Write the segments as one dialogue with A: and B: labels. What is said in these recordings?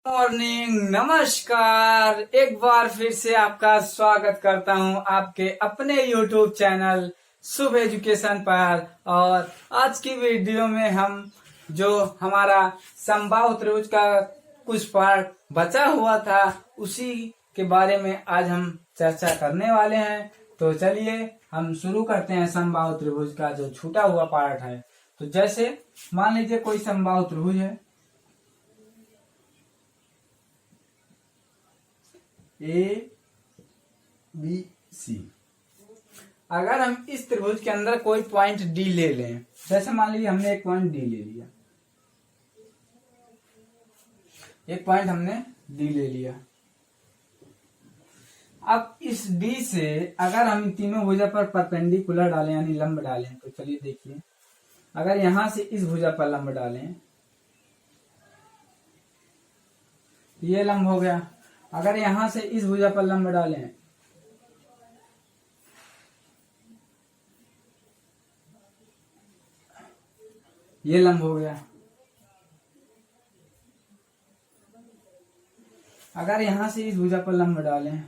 A: Morning, नमस्कार। एक बार फिर से आपका स्वागत करता हूं आपके अपने YouTube चैनल शुभ एजुकेशन पर। और आज की वीडियो में हम जो हमारा समबाहु त्रिभुज का कुछ पार्ट बचा हुआ था उसी के बारे में आज हम चर्चा करने वाले हैं। तो चलिए हम शुरू करते हैं। समबाहु त्रिभुज का जो छूटा हुआ पार्ट है, तो जैसे मान लीजिए कोई समबाहु त्रिभुज है ABC। अगर हम इस त्रिभुज के अंदर कोई पॉइंट डी ले लें, जैसे मान लीजिए हमने एक पॉइंट डी ले लिया, अब इस डी से अगर हम इन तीनों भुजा पर परपेंडिकुलर डालें यानी लंब डालें, तो चलिए देखिए, अगर यहां से इस भुजा पर लंब डालें ये लंब हो गया। अगर यहां से इस भुजा पर लंब डालें ये लंब हो गया। अगर यहां से इस भुजा पर लंब डालें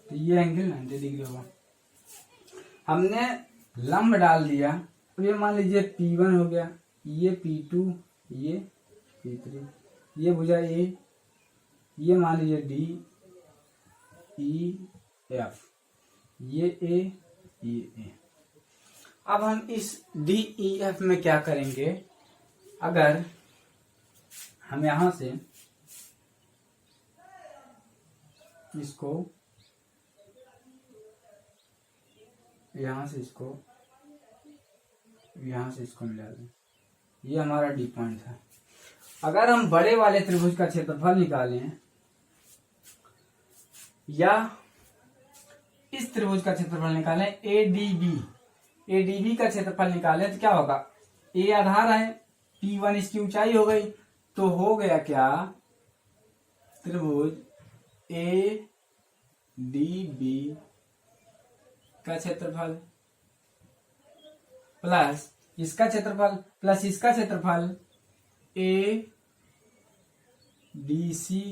A: तो ये एंगल 90 डिग्री होगा। हमने लंब डाल दिया, तो ये मान लीजिए P1 हो गया, ये P2, ये P3, ये भुजा ए, ये मान लीजिए D, E, F, ये A, ये A। अब हम इस D, E, F में क्या करेंगे, अगर हम यहां से इसको यहां से इसको मिला दें, ये हमारा डी पॉइंट है। अगर हम बड़े वाले त्रिभुज का क्षेत्रफल निकालें या इस त्रिभुज का क्षेत्रफल निकालें एडीबी का क्षेत्रफल निकालें, तो क्या होगा, ए आधार है, P1 इसकी ऊंचाई हो गई, तो हो गया क्या, त्रिभुज एडीबी का क्षेत्रफल प्लस इसका क्षेत्रफल प्लस इसका क्षेत्रफल ADC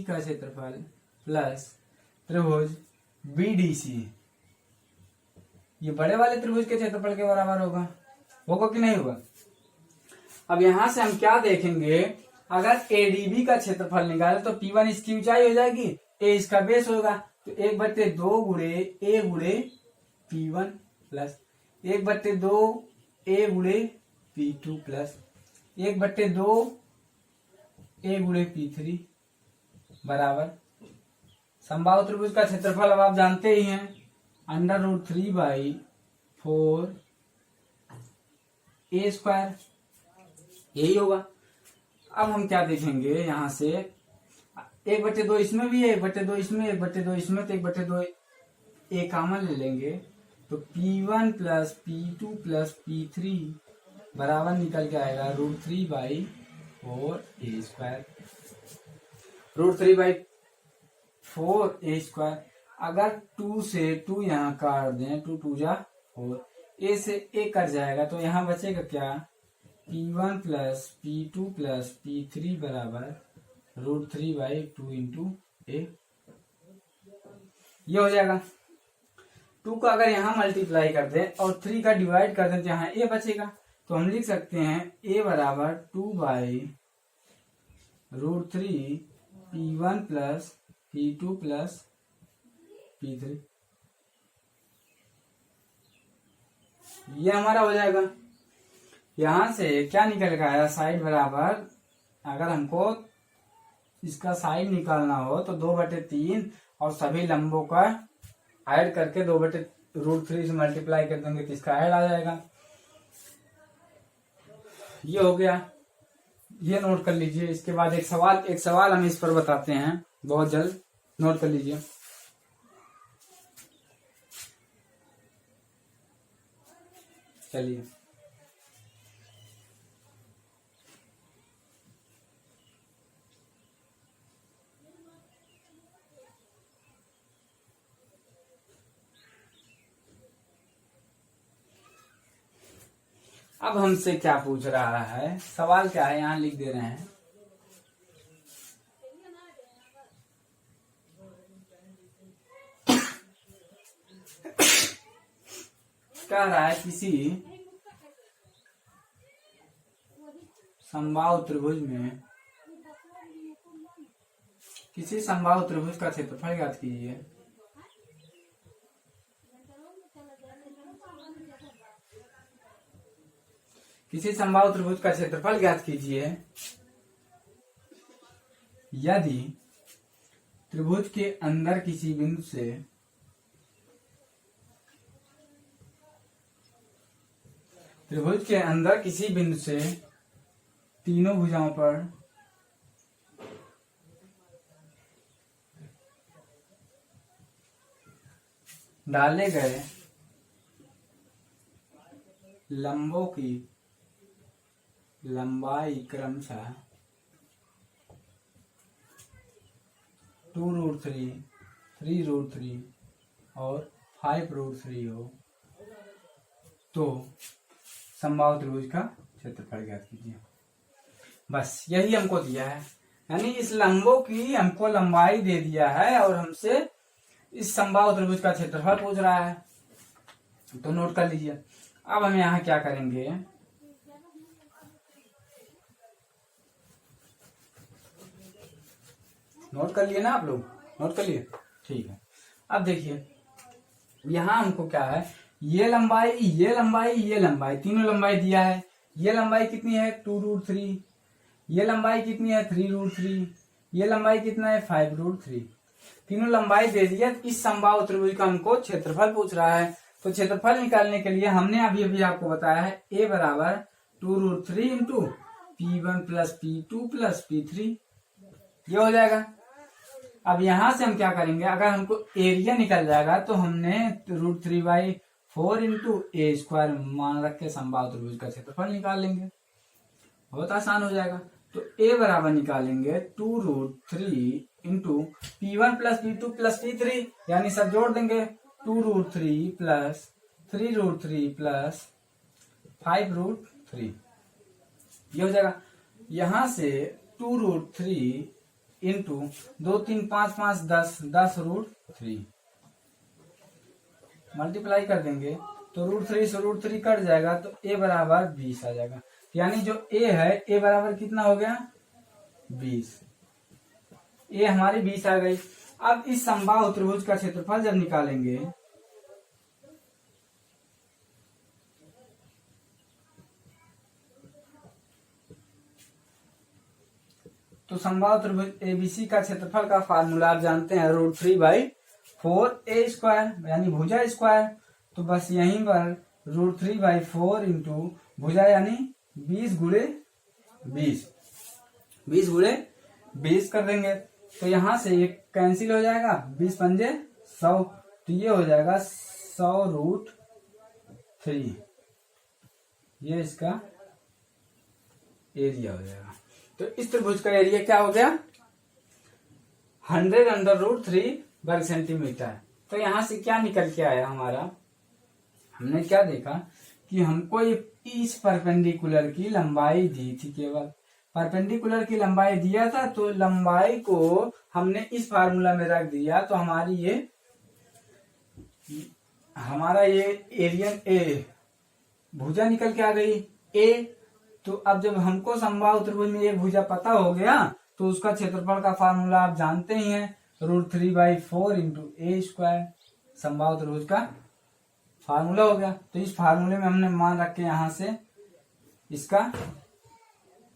A: का क्षेत्रफल प्लस त्रिभुज BDC, ये बड़े वाले त्रिभुज के क्षेत्रफल के बराबर होगा कि नहीं होगा। अब यहां से हम क्या देखेंगे, अगर ADB का क्षेत्रफल निकाले तो P1 इसकी ऊंचाई हो जाएगी, A इसका बेस होगा, तो 1/2 गुणे A गुणे P1 प्लस 1/2 A गुणे P2 प्लस 1/2 A गुणे P3 बराबर समबाहु त्रिभुज का क्षेत्रफल अब आप जानते ही हैं, √3/4 A², यही होगा। अब हम क्या देखेंगे, यहां से 1/2 इसमें भी है, 1/2 इसमें, 1/2 इसमें, तो 1/2 A कॉमन ले लेंगे, तो P1 plus P2 plus P3 बराबर निकल के आएगा √3/4 A²। √3/4 A², अगर 2 से 2 यहाँ काट दें, 2 2 जा 4, A से A कट जाएगा, तो यहाँ बचेगा क्या, P1 plus P2 plus P3 बराबर √3/2 इंटू A, ये हो जाएगा। 2 का अगर यहाँ मल्टीप्लाई कर दें और 3 का डिवाइड कर दें तो यहाँ A बचेगा, तो हम लिख सकते हैं A बराबर 2/√3 P1 plus P2 plus P3, ये हमारा हो जाएगा। यहां से क्या निकल के आया, साइड बराबर, अगर हमको इसका साइड निकालना हो तो 2/3 और सभी लंबों का ऐड करके 2/√3 से मल्टीप्लाई कर देंगे तो इसका ऐड आ जाएगा। ये हो गया, ये नोट कर लीजिए। इसके बाद एक सवाल हम इस पर बताते हैं बहुत जल्द, नोट कर लीजिए। चलिए, अब हमसे क्या पूछ रहा है, सवाल क्या है यहाँ लिख दे रहे हैं। कह रहा है किसी समबाहु त्रिभुज में किसी समबाहु त्रिभुज का क्षेत्रफल ज्ञात कीजिए। किसी समबाहु त्रिभुज का क्षेत्रफल ज्ञात कीजिए यदि त्रिभुज के अंदर किसी बिंदु से तीनों भुजाओं पर डाले गए लंबों की लंबाई क्रमशः 2√3, 3√3 और 5√3 हो तो समबाहु त्रिभुज का क्षेत्रफल ज्ञात कीजिए। बस यही हमको दिया है, यानी इस लंबों की हमको लंबाई दे दिया है और हमसे इस समबाहु त्रिभुज का क्षेत्रफल पूछ रहा है, तो नोट कर लीजिए। अब हम यहाँ क्या करेंगे, नोट कर लिए ना आप लोग, नोट कर लिए, ठीक है। अब देखिए यहाँ हमको क्या है, ये लंबाई ये लंबाई ये लंबाई तीनों लंबाई दिया है। ये लंबाई कितनी है 2√3, ये लंबाई कितनी है 3√3, ये लंबाई कितना है 5√3, तीनों लंबाई दे दिया। इस समबाहु त्रिभुज का हमको क्षेत्रफल पूछ रहा है, तो क्षेत्रफल निकालने के लिए हमने अभी अभी आपको बताया है a बराबर 2√3 into P1 plus P2 plus P3, ये हो जाएगा। अब यहां से हम क्या करेंगे, अगर हमको एरिया निकल जाएगा तो हमने √3/4 इंटू a² मान रख के समबाहु त्रिभुज का क्षेत्रफल निकाल लेंगे, बहुत आसान हो जाएगा। तो a बराबर निकालेंगे 2√3 into P1 plus P2 plus P3, यानी सब जोड़ देंगे 2√3 प्लस 3√3 प्लस 5√3, ये हो जाएगा। यहां से 2√3 इंटू 2 3 5 5 10 10√3 मल्टीप्लाई कर देंगे तो √3 से √3 कट जाएगा, तो a बराबर 20 आ जाएगा। यानी जो a है a बराबर कितना हो गया 20, a हमारी 20 आ गई। अब इस समबाहु त्रिभुज का क्षेत्रफल जब निकालेंगे तो समबाहु त्रिभुज ABC का क्षेत्रफल का फार्मूला आप जानते हैं √3/4a², यानी भुजा स्क्वायर। तो बस यहीं पर √3/4 इंटू भुजा यानी 20 गुणे 20 कर देंगे, तो यहां से ये कैंसिल हो जाएगा, 20 पंजे 100, तो ये हो जाएगा 100√3, ये इसका एरिया हो जाएगा। तो इस त्रिभुज का एरिया क्या हो गया 100√3 वर्ग सेंटीमीटर। तो यहां से क्या निकल के आया हमारा, हमने क्या देखा कि हमको इस परपेंडिकुलर की लंबाई दी थी, केवल परपेंडिकुलर की लंबाई दिया था, तो लंबाई को हमने इस फार्मूला में रख दिया, तो हमारा ये एरिया ए भुजा निकल के आ गई a। तो अब जब हमको समबाहु त्रिभुज में एक भुजा पता हो गया तो उसका क्षेत्रफल का फार्मूला आप जानते ही हैं √3/4 इंटू a², समबाहु त्रिभुज का फार्मूला हो गया। तो इस फार्मूले में हमने मान रख के यहां से इसका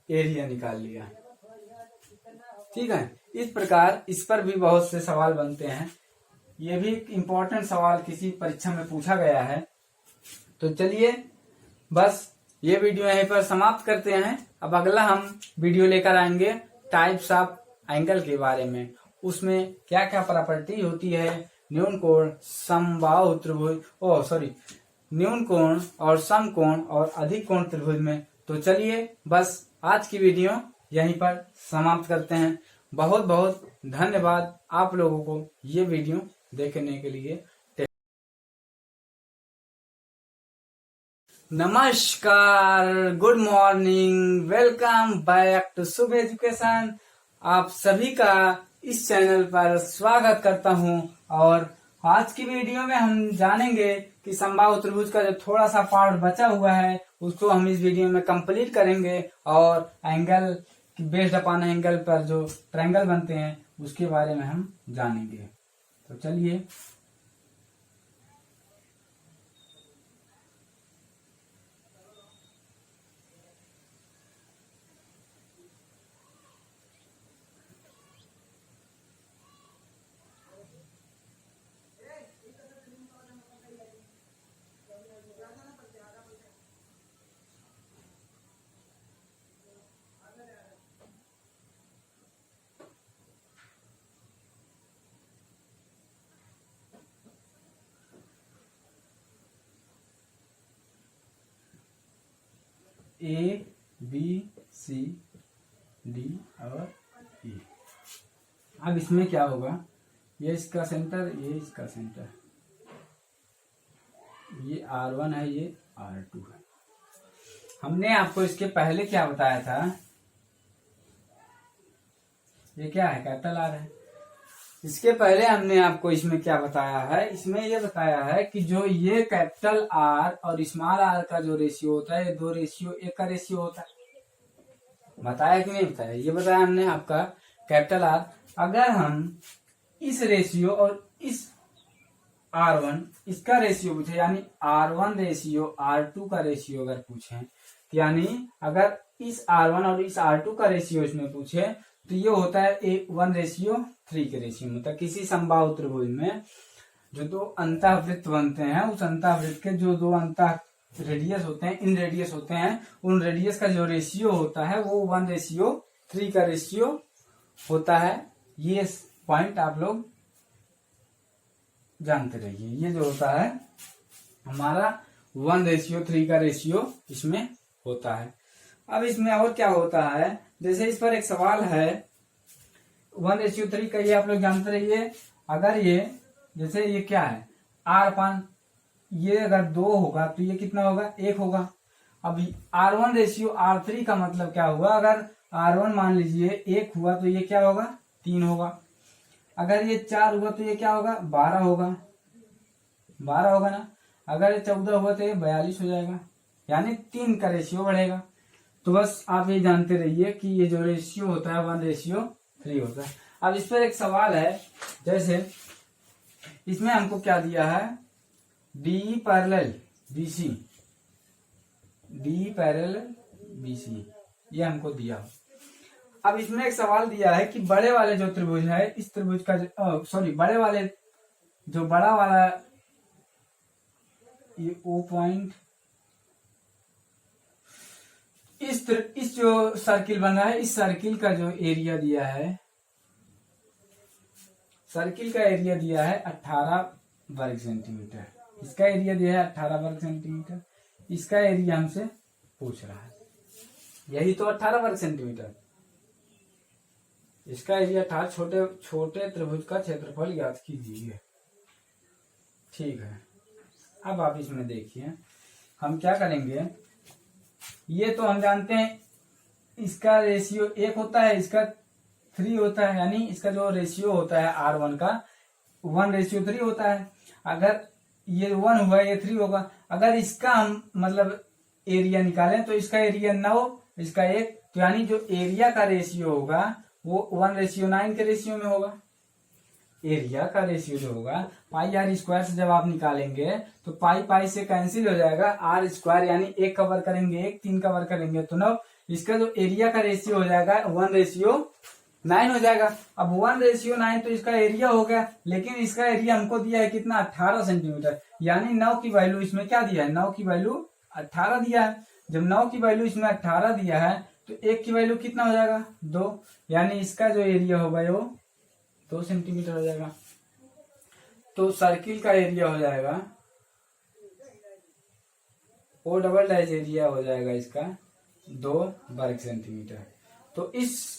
A: एरिया निकाल लिया, ठीक है। इस प्रकार इस पर भी बहुत से सवाल बनते हैं, ये भी एक इम्पोर्टेंट सवाल किसी परीक्षा में पूछा गया है। तो चलिए बस ये वीडियो यहीं पर समाप्त करते हैं। अब अगला हम वीडियो लेकर आएंगे टाइप्स ऑफ एंगल के बारे में, उसमें क्या क्या प्रॉपर्टी होती है न्यून कोण, समबाहु त्रिभुज, न्यून कोण और समकोण और अधिक कोण त्रिभुज में। तो चलिए बस आज की वीडियो यहीं पर समाप्त करते हैं। बहुत बहुत धन्यवाद आप लोगों को ये वीडियो देखने के लिए। नमस्कार, good morning, welcome back to Shubh education. आप सभी का इस चैनल पर स्वागत करता हूं। और आज की वीडियो में हम जानेंगे कि समबाहु त्रिभुज का जो थोड़ा सा पार्ट बचा हुआ है उसको हम इस वीडियो में कंप्लीट करेंगे और एंगल बेस्ड अपॉन एंगल पर जो ट्रायंगल बनते हैं उसके बारे में हम जानेंगे। तो चलिए ए बी सी डी और ई। अब इसमें क्या होगा, ये इसका सेंटर, ये इसका सेंटर, ये R1 है, ये R2 है। हमने आपको इसके पहले क्या बताया था, ये क्या है, कैपिटल R है। इसके पहले हमने आपको इसमें क्या बताया है, इसमें ये बताया है कि जो ये कैपिटल R और स्मॉल r का जो रेशियो होता है, ये दो रेशियो एक का रेशियो होता है। बताया कि नहीं बताया, ये बताया हमने आपका कैपिटल R। अगर हम इस रेशियो और इस R1 इसका रेशियो पूछे, यानी R1 रेशियो R2 का रेशियो अगर पूछे, यानी अगर इस R1 और इस R2 का रेशियो इसमें पूछे तो ये होता है 1:3 के रेशियो में। तो किसी समबाहु त्रिभुज में जो दो अंतःवृत्त बनते हैं, उस अंतःवृत्त के जो दो अंतः रेडियस होते हैं, इन रेडियस होते हैं, उन रेडियस का जो रेशियो होता है वो 1:3 का रेशियो होता है। ये पॉइंट आप लोग जानते रहिए। ये जो होता है हमारा 1:3 का रेशियो इसमें होता है। अब इसमें और क्या होता है, जैसे इस पर एक सवाल है 1:3 का, ये आप लोग जानते रहिए। अगर ये जैसे ये क्या है R/, ये अगर 2 होगा तो ये कितना होगा, 1 होगा। अब R1:R3 का मतलब क्या हुआ, अगर R1 मान लीजिए 1 हुआ तो ये क्या होगा, 3 होगा। अगर ये 4 हुआ तो ये क्या होगा, 12 होगा, 12 होगा ना। अगर ये 14 हुआ तो ये 42 हो जाएगा, यानी 3 का रेशियो बढ़ेगा। तो बस आप ये जानते रहिए कि ये जो रेशियो होता है 1:3 होता है। अब इस पर एक सवाल है, जैसे इसमें हमको क्या दिया है, DE parallel BC, DE parallel BC, ये हमको दिया। अब इसमें एक सवाल दिया है कि बड़े वाले जो त्रिभुज है, इस त्रिभुज का बड़े वाले जो बड़ा वाला ये O पॉइंट, इस जो सर्किल बना है, इस सर्किल का जो एरिया दिया है, सर्किल का एरिया दिया है 18 वर्ग सेंटीमीटर। इसका एरिया दिया है 18 वर्ग सेंटीमीटर। इसका एरिया हमसे पूछ रहा है, यही तो 18 वर्ग सेंटीमीटर। इसका एरिया था, छोटे छोटे त्रिभुज का क्षेत्रफल ज्ञात कीजिए। ठीक है, अब आप इसमें देखिए हम क्या करेंगे। ये तो हम जानते हैं इसका रेशियो 1 होता है, इसका 3 होता है, यानी इसका जो रेशियो होता है R1 का 1:3 होता है। अगर ये 1 हुआ, ये 3 होगा। अगर इसका हम मतलब एरिया निकालें तो इसका एरिया 9, इसका 1, तो यानी जो एरिया का रेशियो होगा वो 1:9 के रेशियो में होगा। एरिया का रेशियो जो होगा πr² से जब आप निकालेंगे तो पाई से कैंसिल हो जाएगा, R² यानी 1 कवर करेंगे 1, 3 कवर करेंगे तो 9। इसका जो एरिया का रेशियो हो जाएगा 1:9 हो जाएगा। अब 1:9 तो इसका एरिया हो गया, लेकिन इसका एरिया हमको दिया है कितना, 18 सेंटीमीटर, यानी 9 की वैल्यू इसमें क्या दिया है, 9 की वैल्यू 18 दिया है। जब 9 की वैल्यू इसमें 18 दिया है तो 1 की वैल्यू कितना हो जाएगा, 2, यानी इसका जो एरिया होगा वो 2 सेंटीमीटर हो जाएगा। तो सर्किल का एरिया हो जाएगा O डबल डैश एरिया हो जाएगा इसका 2 वर्ग सेंटीमीटर। तो इस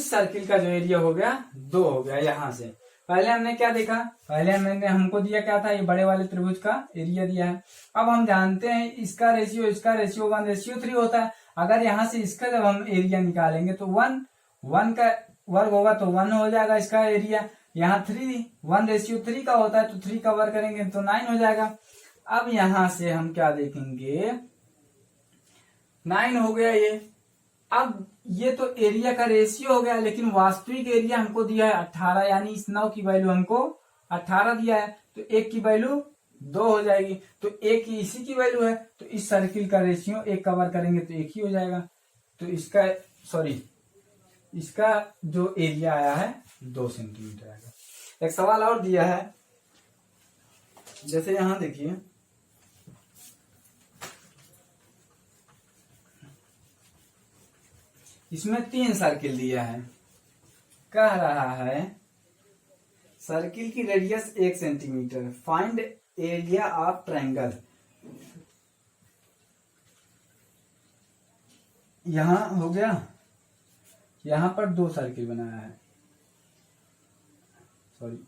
A: सर्किल का जो एरिया हो गया 2 हो गया यहां से। पहले हमने क्या देखा, पहले हमको दिया क्या था, ये बड़े वाले त्रिभुज का एरिया दिया है। अब हम जानते हैं इसका रेशियो 1:3 होता है। अगर यहाँ से इसका जब हम एरिया निकालेंगे तो 1 का वर्ग होगा तो 1 हो जाएगा इसका एरिया। यहाँ 1:3 का होता है तो 3 का वर्ग करेंगे तो 9 हो जाएगा। अब यहां से हम क्या देखेंगे, 9 हो गया ये। अब ये तो एरिया का रेशियो हो गया, लेकिन वास्तविक एरिया हमको दिया है 18, यानी इस 9 की वैल्यू हमको 18 दिया है, तो 1 की वैल्यू 2 हो जाएगी। तो 1 की इसी की वैल्यू है, तो इस सर्किल का रेशियो 1 कवर करेंगे तो 1 ही हो जाएगा। तो इसका जो एरिया आया है 2 सेंटीमीटर आएगा। एक सवाल और दिया है, जैसे यहां देखिए, इसमें 3 सर्किल दिया है। कह रहा है सर्किल की radius 1 centimetre, find area of triangle. यहां हो गया, यहां पर 2 सर्किल बनाया है, सॉरी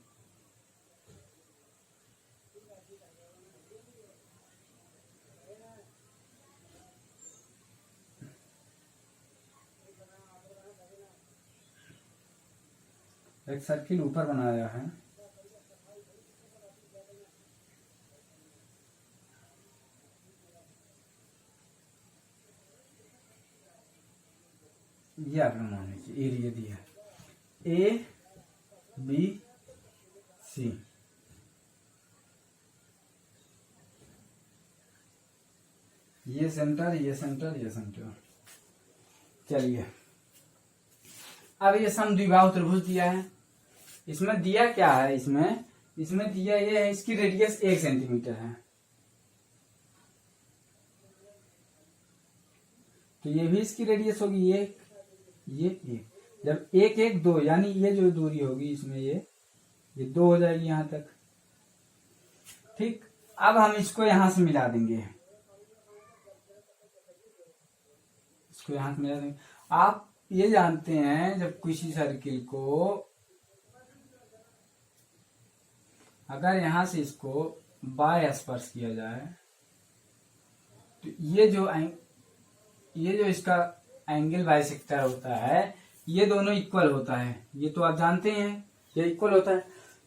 A: एक सर्किल ऊपर बनाया है, ये आपने मान लीजिए एरिया दिया है ABC। ये सेंटर, ये सेंटर, ये सेंटर। चलिए, अब ये समद्विबाहु त्रिभुज दिया है। इसमें दिया क्या है, इसमें दिया ये है, इसकी रेडियस 1 सेंटीमीटर है। तो ये भी इसकी रेडियस होगी ये एक। जब 1 1 2, यानी ये जो दूरी होगी इसमें ये 2 हो जाएगी यहां तक। ठीक, अब हम इसको यहां से मिला देंगे, इसको यहां से मिला देंगे। आप ये जानते हैं जब किसी सर्किल को, अगर यहां से इसको बाय स्पर्श किया जाए तो ये जो इसका एंगल बाइसेक्टर होता है, ये दोनों इक्वल होता है। ये तो आप जानते हैं ये इक्वल होता है।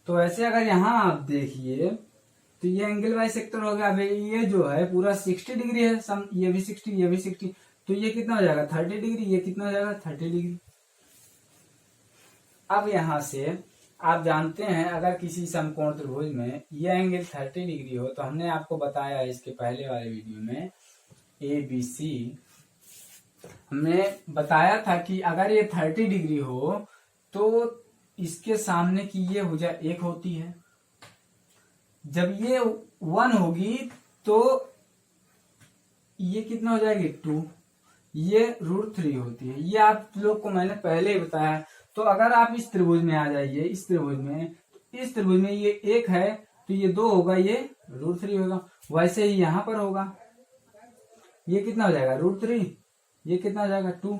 A: तो ऐसे अगर यहां आप देखिए तो ये एंगल बाइसेक्टर हो गया। अब ये जो है पूरा 60 डिग्री है, ये भी 60, ये भी 60, तो ये कितना हो जाएगा 30 डिग्री, ये कितना हो जाएगा 30 डिग्री। अब यहां से आप जानते हैं अगर किसी समकोण त्रिभुज में ये एंगल 30 डिग्री हो, तो हमने आपको बताया इसके पहले वाले वीडियो में ABC, हमने बताया था कि अगर ये 30 डिग्री हो तो इसके सामने की ये भुजा 1 होती है। जब ये 1 होगी तो ये कितना हो जाएगी 2, ये √3 होती है। ये आप लोग को मैंने पहले ही बताया। तो अगर आप इस त्रिभुज में आ जाइए, इस त्रिभुज में ये 1 है तो ये 2 होगा, ये √3 होगा। वैसे ही यहां पर होगा, ये कितना हो जाएगा √3, ये कितना हो जाएगा 2।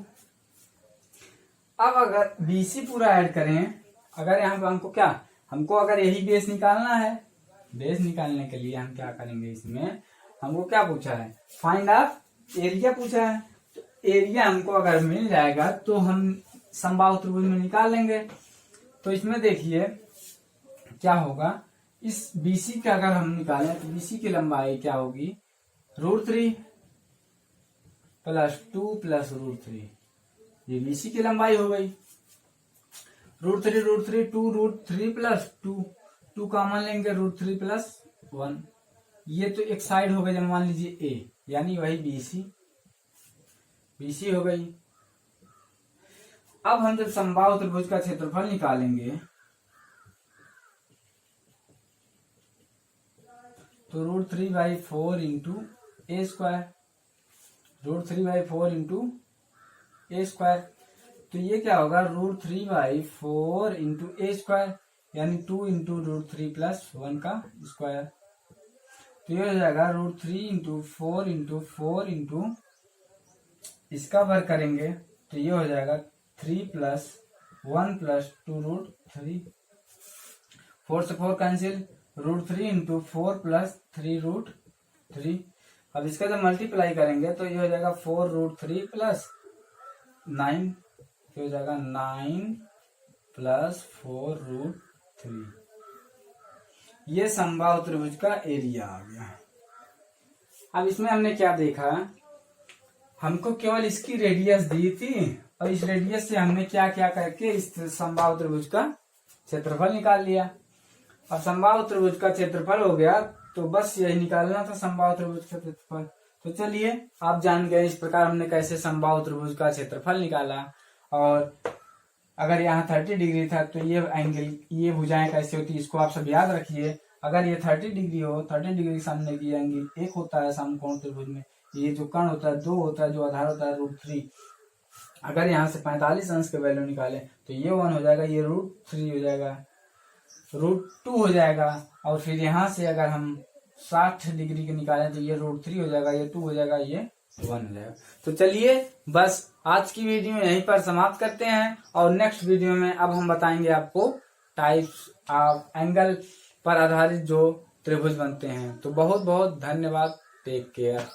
A: अब अगर BC पूरा ऐड करें, अगर यहाँ पे हमको अगर यही बेस निकालना है, बेस निकालने के लिए हम क्या करेंगे, इसमें हमको क्या पूछा है, फाइंड ऑफ एरिया पूछा है। तो एरिया हमको अगर मिल जाएगा तो हम समबाहु त्रिभुज में निकाल लेंगे। तो इसमें देखिए क्या होगा, इस BC का अगर हम निकालें तो BC की लंबाई क्या होगी, √3 + 2 + √3, ये BC की लंबाई हो गई। √3 2 √3 + 2 कॉमन लेंगे, √3 + 1, ये तो एक साइड हो गई। जब मान लीजिए A, यानी वही BC हो गई। अब हम जब समबाहु त्रिभुज का क्षेत्रफल निकालेंगे तो √3/4 × A², √3/4 × A², तो ये क्या होगा √3/4 × A², यानी 2 × √3 + 1 का स्क्वायर। तो ये हो जाएगा √3 × 4 × 4 × इसका वर्ग करेंगे तो ये हो जाएगा 3 + 1 + 2 √3। 4 से 4 कैंसिल, √3 इंटू 4 प्लस 3√3। अब इसका जब मल्टीप्लाई करेंगे तो ये हो जाएगा 4√3 प्लस 9, ये हो जाएगा 9 प्लस 4√3। ये समबाहु त्रिभुज का एरिया आ गया। अब इसमें हमने क्या देखा, हमको केवल इसकी रेडियस दी थी और इस रेडियस से हमने क्या क्या करके इस समबाहु त्रिभुज का क्षेत्रफल निकाल लिया। अब समबाहु त्रिभुज का क्षेत्रफल हो गया, तो बस यही निकालना था समबाहु त्रिभुज का क्षेत्रफल। तो चलिए आप जान गए इस प्रकार हमने कैसे समबाहु त्रिभुज का क्षेत्रफल निकाला। और अगर यहाँ 30 डिग्री था तो ये एंगल, ये भुजाएं कैसे होती है इसको आप सब याद रखिए। अगर ये 30 डिग्री हो, 30 डिग्री सामने की एंगल 1 होता है समकोण त्रिभुज में, ये जो कर्ण होता है 2 होता है, जो आधार होता है √3। अगर यहाँ से 45 अंश के वैल्यू निकाले तो ये 1 हो जाएगा, ये √3 हो जाएगा, √2 हो जाएगा। और फिर यहाँ से अगर हम 60 डिग्री के निकालें तो ये √3 हो जाएगा, ये 2 हो जाएगा, ये 1 हो जाएगा। तो चलिए बस आज की वीडियो यहीं पर समाप्त करते हैं और नेक्स्ट वीडियो में अब हम बताएंगे आपको टाइप्स ऑफ एंगल पर आधारित जो त्रिभुज बनते हैं। तो बहुत बहुत धन्यवाद, टेक केयर।